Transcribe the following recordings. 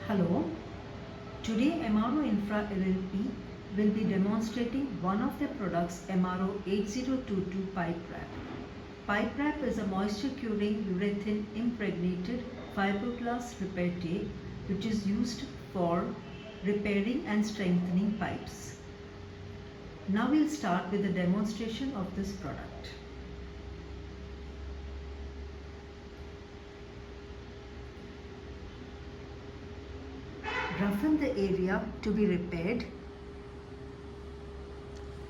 Hello, today MRO INFRA LLP will be demonstrating one of their products, MRO 8022 pipe wrap. Pipe wrap is a moisture curing urethane impregnated fiberglass repair tape which is used for repairing and strengthening pipes. Now we'll start with a demonstration of this product. Roughen the area to be repaired.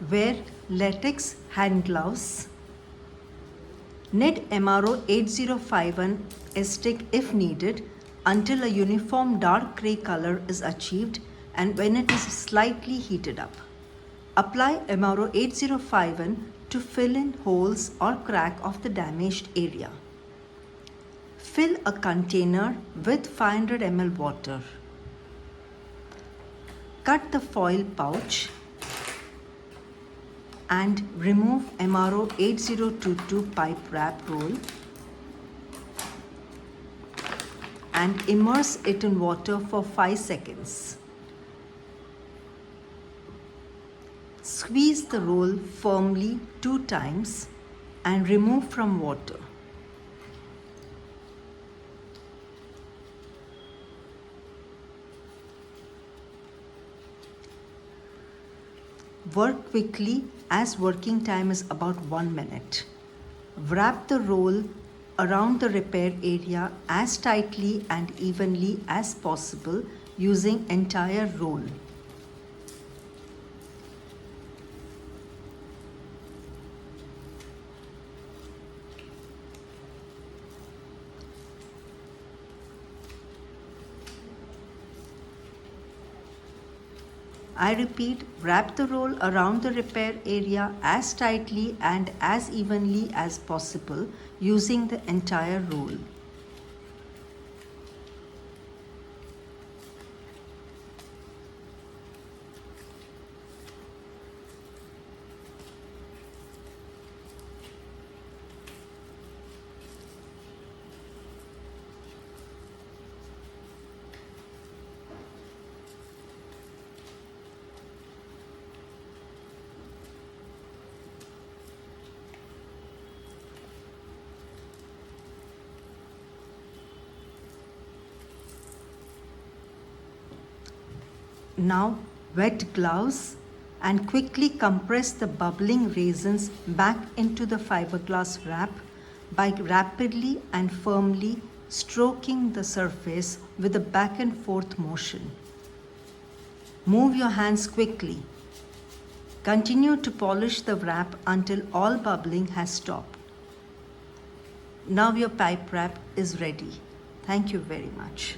Wear latex hand gloves. Knit MRO 8051 stick if needed until a uniform dark grey color is achieved and when it is slightly heated up. Apply MRO 8051 to fill in holes or crack of the damaged area. Fill a container with 500 ml water. Cut the foil pouch and remove MRO 8022 pipe wrap roll and immerse it in water for 5 seconds. Squeeze the roll firmly 2 times and remove from water. Work quickly as working time is about 1 minute. Wrap the roll around the repair area as tightly and evenly as possible using entire roll. I repeat, wrap the roll around the repair area as tightly and as evenly as possible using the entire roll. Now wet gloves and quickly compress the bubbling raisins back into the fiberglass wrap by rapidly and firmly stroking the surface with a back and forth motion. Move your hands quickly. Continue to polish the wrap until all bubbling has stopped. Now your pipe wrap is ready. Thank you very much.